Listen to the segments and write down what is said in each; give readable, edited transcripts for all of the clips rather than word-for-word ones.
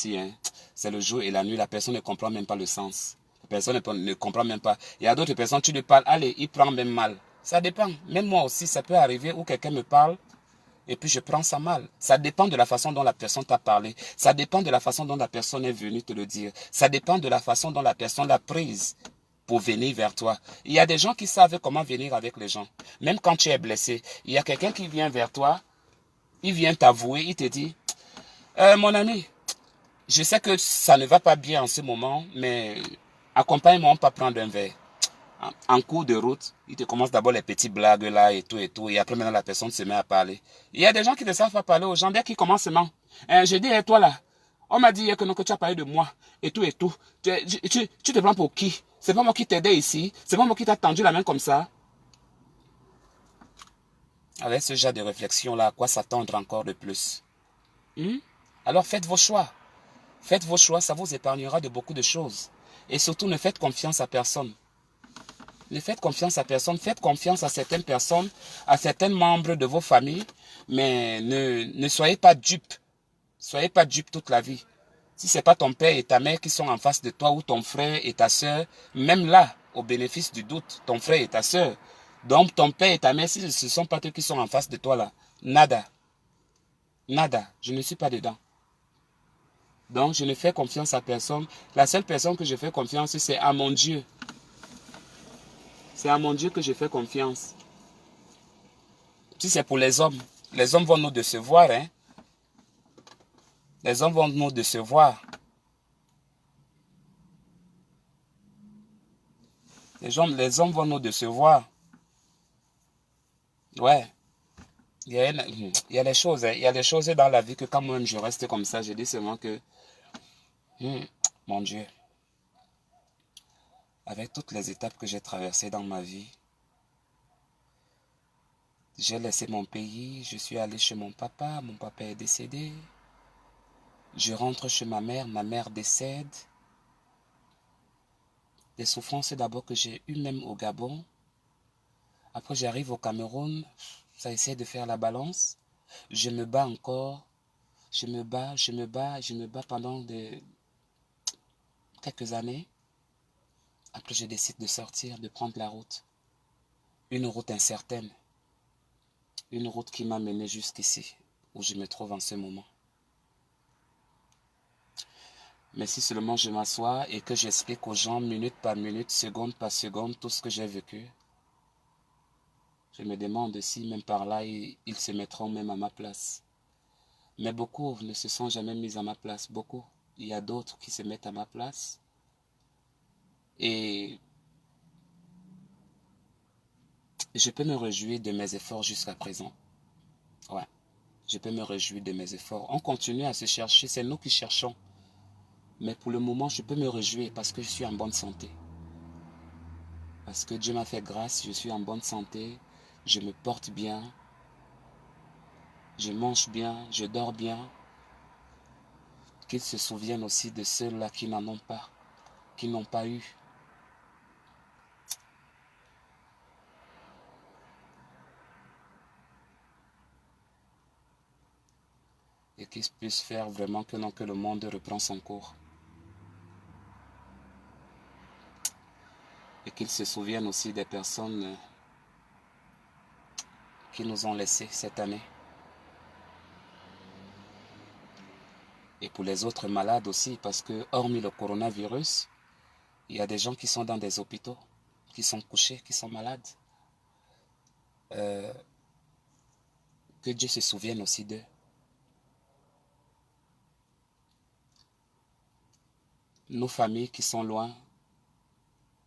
mentir, hein. C'est le jour et la nuit, la personne ne comprend même pas le sens. La personne ne comprend même pas. Il y a d'autres personnes, tu lui parles, allez, il prend même mal. Ça dépend. Même moi aussi, ça peut arriver où quelqu'un me parle et puis je prends ça mal. Ça dépend de la façon dont la personne t'a parlé. Ça dépend de la façon dont la personne est venue te le dire. Ça dépend de la façon dont la personne l'a prise pour venir vers toi. Il y a des gens qui savent comment venir avec les gens. Même quand tu es blessé, il y a quelqu'un qui vient vers toi, il vient t'avouer, il te dit, mon ami, je sais que ça ne va pas bien en ce moment, mais accompagne-moi, on peut prendre un verre. En cours de route, il te commence d'abord les petites blagues là et tout, et après maintenant la personne se met à parler. Il y a des gens qui ne savent pas parler aux gens dès qu'ils commencent seulement. Je dis, toi là, on m'a dit que, non, que tu as parlé de moi, et tout, et tout. Tu te prends pour qui? C'est pas moi qui t'aidais ici, c'est pas moi qui t'ai tendu la main comme ça. Avec ce genre de réflexion là, à quoi s'attendre encore de plus? Alors faites vos choix. Faites vos choix, ça vous épargnera de beaucoup de choses. Et surtout, ne faites confiance à personne. Ne faites confiance à personne. Faites confiance à certaines personnes, à certains membres de vos familles, mais ne soyez pas dupes. Soyez pas dupes toute la vie. Si ce n'est pas ton père et ta mère qui sont en face de toi, ou ton frère et ta soeur, même là, au bénéfice du doute, ton frère et ta soeur, donc ton père et ta mère, si ce ne sont pas eux qui sont en face de toi là, nada. Nada. Je ne suis pas dedans. Donc, je ne fais confiance à personne. La seule personne que je fais confiance, c'est à mon Dieu. C'est à mon Dieu que je fais confiance. Si c'est pour les hommes vont nous décevoir, hein. Les hommes vont nous décevoir. Les hommes vont nous décevoir. Ouais. Il y a des choses, hein. Il y a des choses dans la vie que quand même je reste comme ça, je dis seulement que, mon Dieu, avec toutes les étapes que j'ai traversées dans ma vie, j'ai laissé mon pays, je suis allé chez mon papa est décédé. Je rentre chez ma mère décède. Des souffrances d'abord que j'ai eues même au Gabon. Après j'arrive au Cameroun, ça essaie de faire la balance. Je me bats encore, je me bats pendant quelques années. Après je décide de sortir, de prendre la route. Une route incertaine. Une route qui m'a mené jusqu'ici, où je me trouve en ce moment. Mais si seulement je m'assois et que j'explique aux gens minute par minute, seconde par seconde, tout ce que j'ai vécu, je me demande si même par là, ils se mettront même à ma place. Mais beaucoup ne se sont jamais mis à ma place. Beaucoup. Il y a d'autres qui se mettent à ma place. Et je peux me réjouir de mes efforts jusqu'à présent. Ouais. Je peux me réjouir de mes efforts. On continue à se chercher. C'est nous qui cherchons. Mais pour le moment, je peux me réjouir parce que je suis en bonne santé. Parce que Dieu m'a fait grâce, je suis en bonne santé. Je me porte bien. Je mange bien. Je dors bien. Qu'ils se souviennent aussi de ceux-là qui n'en ont pas. Qui n'ont pas eu. Et qu'ils puissent faire vraiment que le monde reprend son cours. Et qu'ils se souviennent aussi des personnes qui nous ont laissés cette année. Et pour les autres malades aussi, parce que hormis le coronavirus, il y a des gens qui sont dans des hôpitaux, qui sont couchés, qui sont malades. Que Dieu se souvienne aussi d'eux. Nos familles qui sont loin,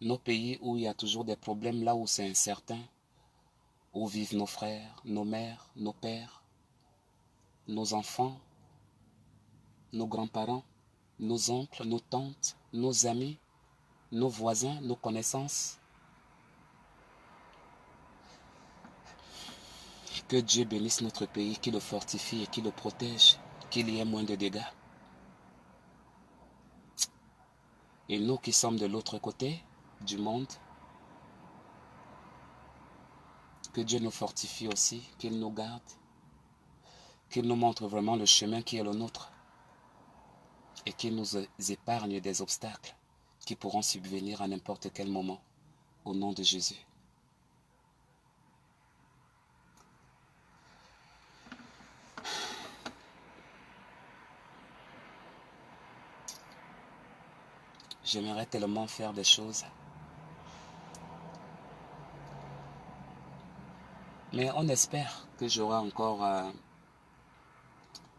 nos pays où il y a toujours des problèmes, là où c'est incertain, où vivent nos frères, nos mères, nos pères, nos enfants, nos grands-parents, nos oncles, nos tantes, nos amis, nos voisins, nos connaissances. Que Dieu bénisse notre pays, qu'il le fortifie et qu'il le protège, qu'il y ait moins de dégâts. Et nous qui sommes de l'autre côté du monde, que Dieu nous fortifie aussi, qu'il nous garde, qu'il nous montre vraiment le chemin qui est le nôtre. et qu'il nous épargne des obstacles qui pourront subvenir à n'importe quel moment. Au nom de Jésus. J'aimerais tellement faire des choses. Mais on espère que j'aurai encore...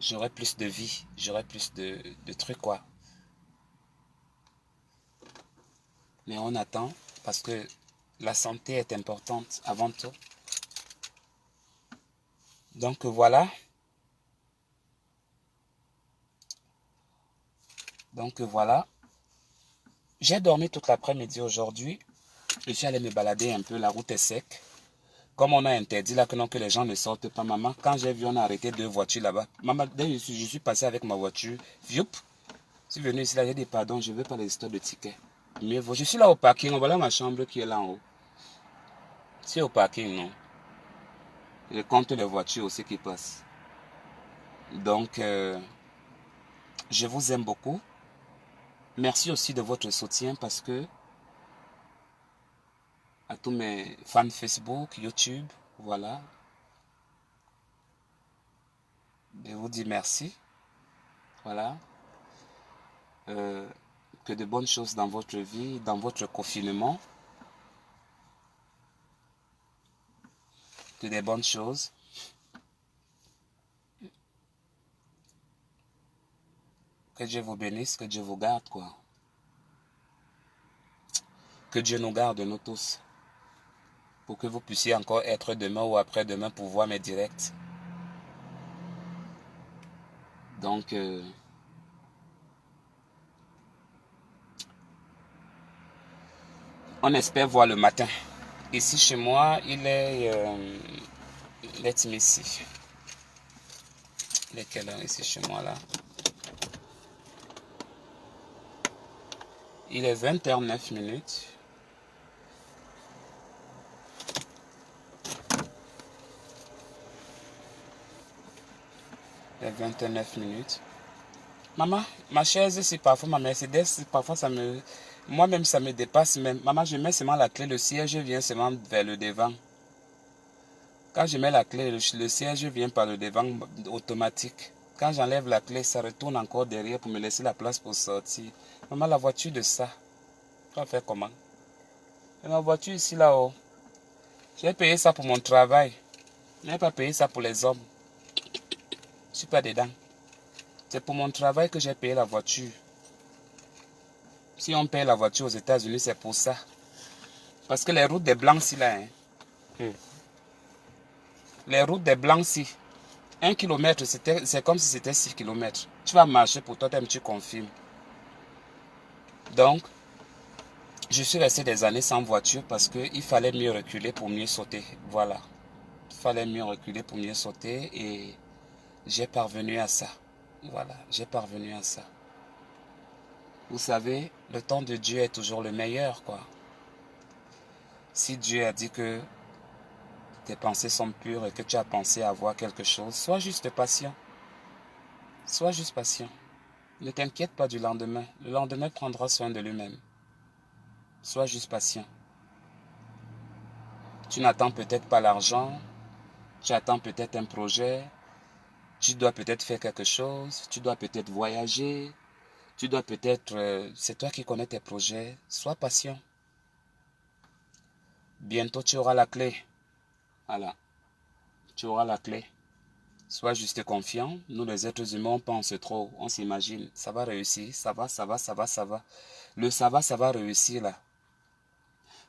j'aurai plus de vie. J'aurai plus de trucs, quoi. Mais on attend parce que la santé est importante avant tout. Donc voilà. J'ai dormi toute l'après-midi aujourd'hui. Je suis allé me balader un peu, la route est sec. Comme on a interdit là que les gens ne sortent pas, maman, quand j'ai vu, on a arrêté 2 voitures là-bas. Maman, dès que je suis passé avec ma voiture, vioup, je suis venu ici là, j'ai dit pardon, je ne veux pas les histoires de tickets. Mieux vaut. Je suis là au parking, voilà ma chambre qui est là en haut. C'est au parking, non. Je compte les voitures aussi qui passent. Donc, je vous aime beaucoup. Merci aussi de votre soutien parce que à tous mes fans Facebook, YouTube, voilà. Je vous dis merci. Voilà. Que de bonnes choses dans votre vie, dans votre confinement. Que des bonnes choses. Que Dieu vous bénisse, que Dieu vous garde, quoi. Que Dieu nous garde, nous tous. Pour que vous puissiez encore être demain ou après-demain pour voir mes directs. Donc, on espère voir le matin. Ici, chez moi, il est... let me see. Il est quelle heure ici, chez moi, là? Il est 20h09. Il est 29. Maman, ma chaise, c'est parfois ma Mercedes, parfois ça me... Moi-même, ça me dépasse même. Maman, je mets seulement la clé, le siège vient seulement vers le devant. Quand je mets la clé, le siège vient par le devant automatique. Quand j'enlève la clé, ça retourne encore derrière pour me laisser la place pour sortir. Maman, la voiture de ça, tu vas faire comment? Et ma voiture ici, là-haut, j'ai payé ça pour mon travail. Je n'ai pas payé ça pour les hommes. Je ne suis pas dedans. C'est pour mon travail que j'ai payé la voiture. Si on paye la voiture aux États-Unis, c'est pour ça. Parce que les routes des Blancs, si là, hein. Les routes des Blancs, si. 1 kilomètre, c'est comme si c'était 6 kilomètres. Tu vas marcher pour toi, tu confirmes. Donc, je suis resté des années sans voiture parce qu'il fallait mieux reculer pour mieux sauter. Voilà. Il fallait mieux reculer pour mieux sauter et j'ai parvenu à ça. Voilà, j'ai parvenu à ça. Vous savez, le temps de Dieu est toujours le meilleur, quoi. Si Dieu a dit que tes pensées sont pures et que tu as pensé avoir quelque chose, sois juste patient. Sois juste patient. Ne t'inquiète pas du lendemain. Le lendemain prendra soin de lui-même. Sois juste patient. Tu n'attends peut-être pas l'argent. Tu attends peut-être un projet. Tu dois peut-être faire quelque chose. Tu dois peut-être voyager. Tu dois peut-être... c'est toi qui connais tes projets. Sois patient. Bientôt tu auras la clé. Voilà. Tu auras la clé. Sois juste confiant. Nous les êtres humains, on pense trop. On s'imagine. Ça va réussir. Ça va. Le ça va réussir là.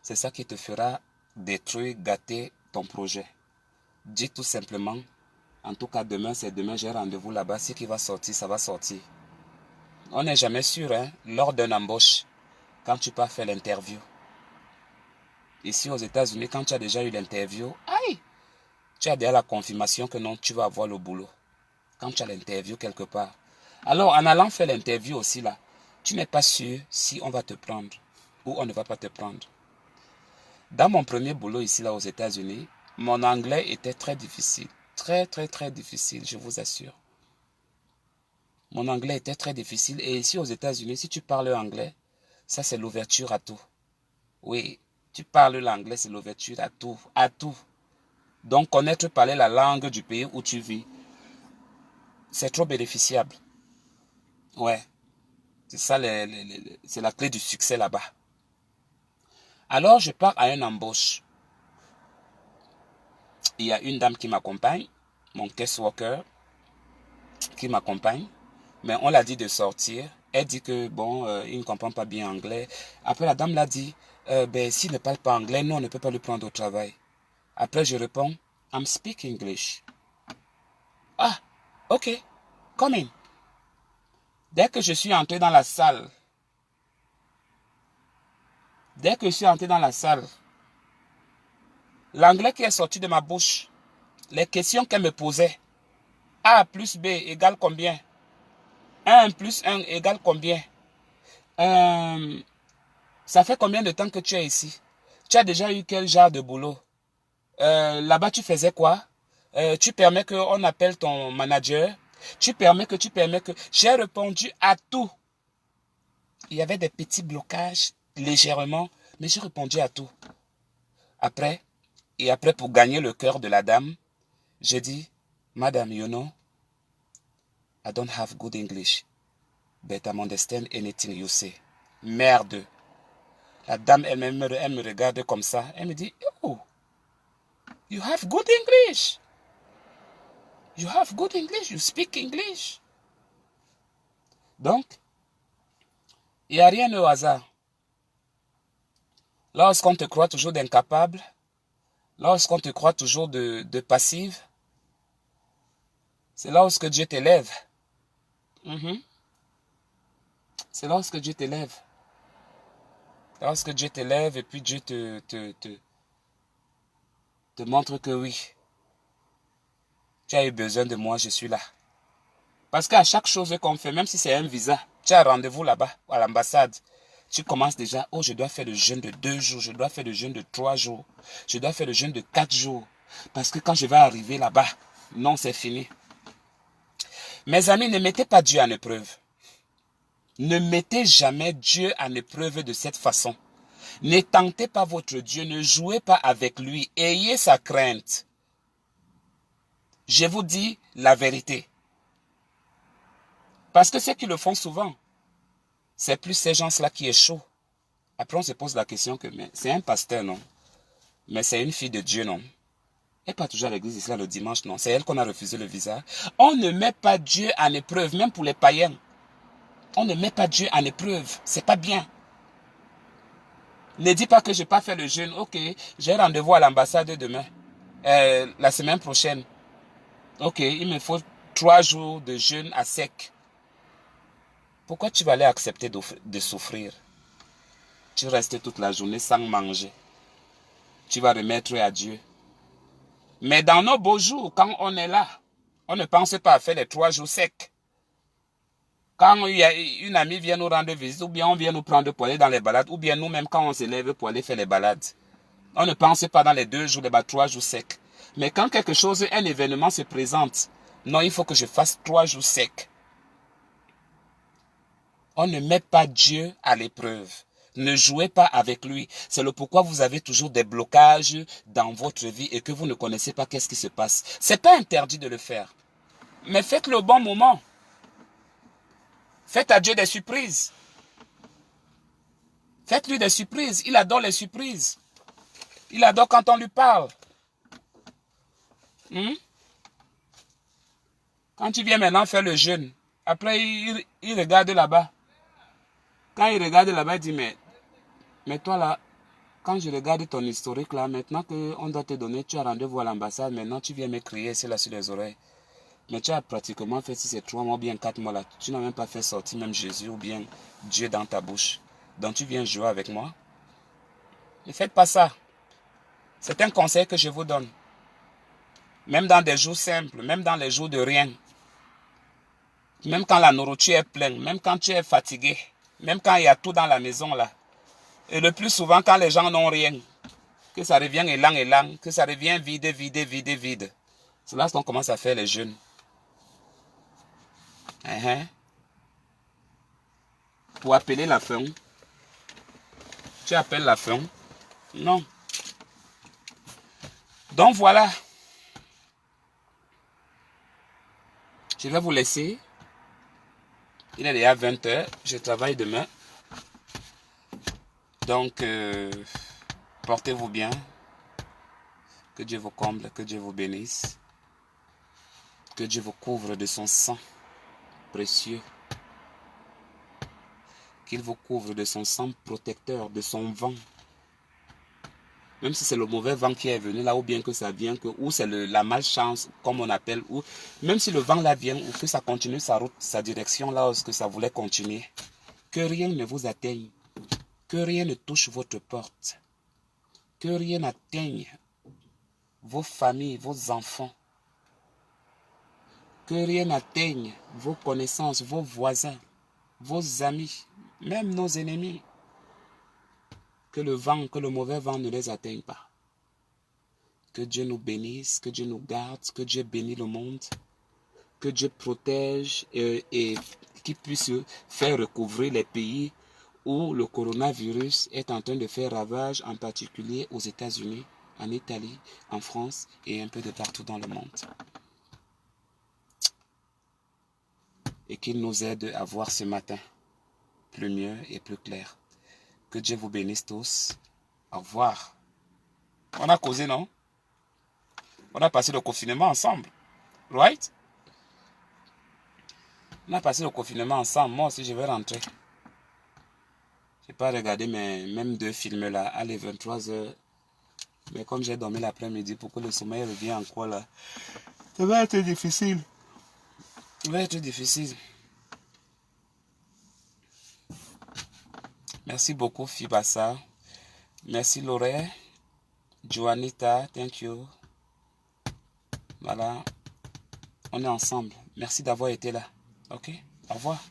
C'est ça qui te fera détruire, gâter ton projet. Dis tout simplement, en tout cas demain c'est demain, j'ai rendez-vous là-bas, ce qui va sortir, ça va sortir. On n'est jamais sûr, hein, lors d'une embauche, quand tu pars faire l'interview. Ici aux États-Unis, quand tu as déjà eu l'interview, aïe, tu as déjà la confirmation que non, tu vas avoir le boulot. Quand tu as l'interview quelque part. Alors en allant faire l'interview aussi là, tu n'es pas sûr si on va te prendre ou on ne va pas te prendre. Dans mon premier boulot ici là aux États-Unis, mon anglais était très difficile. Très difficile, je vous assure. Mon anglais était très difficile. Et ici aux États-Unis, si tu parles anglais, ça c'est l'ouverture à tout. Oui, tu parles l'anglais, c'est l'ouverture à tout, à tout. Donc connaître parler la langue du pays où tu vis, c'est trop bénéficiable. Ouais, c'est ça, c'est la clé du succès là-bas. Alors je pars à une embauche. Il y a une dame qui m'accompagne, mon case worker qui m'accompagne. Mais on l'a dit de sortir. Elle dit que bon, il ne comprend pas bien anglais. Après la dame l'a dit, ben s'il ne parle pas anglais, nous on ne peut pas le prendre au travail. Après je réponds, I'm speak English. Ah, ok, come in. Dès que je suis entré dans la salle, l'anglais qui est sorti de ma bouche, les questions qu'elle me posait, A plus B égale combien? 1 plus 1 égale combien? Ça fait combien de temps que tu es ici? Tu as déjà eu quel genre de boulot? Là-bas, tu faisais quoi? Tu permets qu'on appelle ton manager? Tu permets que... J'ai répondu à tout. Il y avait des petits blocages, légèrement, mais j'ai répondu à tout. Après, pour gagner le cœur de la dame, j'ai dit, Madame, you know, I don't have good English, but I understand anything you say. Merde. La dame, elle me regarde comme ça. Elle me dit, oh, you have good English. You have good English. You speak English. Donc, il n'y a rien au hasard. Lorsqu'on te croit toujours d'incapable, lorsqu'on te croit toujours de passive, c'est lorsque Dieu t'élève. C'est lorsque Dieu t'élève. Lorsque Dieu t'élève et puis Dieu te montre que oui, tu as eu besoin de moi, je suis là. Parce qu'à chaque chose qu'on fait, même si c'est un visa, tu as rendez-vous là-bas, à l'ambassade, tu commences déjà, oh, je dois faire le jeûne de 2 jours, je dois faire le jeûne de 3 jours, je dois faire le jeûne de 4 jours. Parce que quand je vais arriver là-bas, non, c'est fini. Mes amis, ne mettez pas Dieu en épreuve. Ne mettez jamais Dieu en épreuve de cette façon. Ne tentez pas votre Dieu, ne jouez pas avec lui, ayez sa crainte. Je vous dis la vérité. Parce que ceux qui le font souvent, c'est plus ces gens-là qui échouent. Après, on se pose la question que c'est un pasteur, non? Mais c'est une fille de Dieu, non? Elle n'est pas toujours à l'église ici le dimanche, non? C'est elle qu'on a refusé le visa. On ne met pas Dieu en épreuve, même pour les païens. On ne met pas Dieu en épreuve. C'est pas bien. Ne dis pas que je n'ai pas fait le jeûne. Ok, j'ai rendez-vous à l'ambassade demain. La semaine prochaine. Ok, il me faut 3 jours de jeûne à sec. Pourquoi tu vas aller accepter de souffrir? Tu restes toute la journée sans manger. Tu vas remettre à Dieu. Mais dans nos beaux jours, quand on est là, on ne pense pas à faire les 3 jours secs. Quand il y a une amie vient nous rendre visite, ou bien on vient nous prendre pour aller dans les balades, ou bien nous-mêmes quand on se lève pour aller faire les balades. On ne pense pas dans les 2 jours, les 3 jours secs. Mais quand quelque chose, un événement se présente, non, il faut que je fasse 3 jours secs. On ne met pas Dieu à l'épreuve. Ne jouez pas avec lui. C'est le pourquoi vous avez toujours des blocages dans votre vie et que vous ne connaissez pas qu'est-ce qui se passe. Ce n'est pas interdit de le faire. Mais faites-le au bon moment. Faites à Dieu des surprises. Faites-lui des surprises. Il adore les surprises. Il adore quand on lui parle. Quand tu viens maintenant faire le jeûne, après il regarde là-bas. Quand il regarde là-bas, il dit, mais toi là, quand je regarde ton historique là, maintenant qu'on doit te donner, tu as rendez-vous à l'ambassade, maintenant tu viens me crier là sur les oreilles. Mais tu as pratiquement fait si c'est 3 mois ou bien 4 mois là, tu n'as même pas fait sortir même Jésus ou bien Dieu dans ta bouche. Donc tu viens jouer avec moi. Ne faites pas ça. C'est un conseil que je vous donne. Même dans des jours simples, même dans les jours de rien. Même quand la nourriture est pleine, même quand tu es fatigué, même quand il y a tout dans la maison là. Et le plus souvent quand les gens n'ont rien, que ça revient élan, que ça revient vide. C'est là qu'on commence à faire les jeûnes. pour appeler la fin. Tu appelles la fin. Non. Donc voilà. Je vais vous laisser. Il est déjà 20 h. Je travaille demain. Donc, portez-vous bien. Que Dieu vous comble, que Dieu vous bénisse. Que Dieu vous couvre de son sang précieux. Qu'il vous couvre de son sang protecteur, de son vent. Même si c'est le mauvais vent qui est venu là, ou bien que ça vient, ou c'est la malchance, comme on appelle, ou même si le vent là vient, ou que ça continue sa route, sa direction là où que ça voulait continuer, que rien ne vous atteigne, que rien ne touche votre porte, que rien n'atteigne vos familles, vos enfants, que rien n'atteigne vos connaissances, vos voisins, vos amis, même nos ennemis. Que le vent, que le mauvais vent ne les atteigne pas. Que Dieu nous bénisse, que Dieu nous garde, que Dieu bénisse le monde, que Dieu protège et qu'il puisse faire recouvrir les pays où le coronavirus est en train de faire ravage, en particulier aux États-Unis, en Italie, en France et un peu de partout dans le monde. Et qu'il nous aide à voir ce matin plus mieux et plus clair. Que Dieu vous bénisse tous. Au revoir. On a causé, non? On a passé le confinement ensemble. Right? On a passé le confinement ensemble. Moi aussi, je vais rentrer. Je n'ai pas regardé mes même 2 films là. Allez, 23 h. Mais comme j'ai dormi l'après-midi pour que le sommeil revienne encore là, ça va être difficile. Ça va être difficile. Merci beaucoup, Fibassa. Merci, Laurel. Joanita, thank you. Voilà. On est ensemble. Merci d'avoir été là. Ok? Au revoir.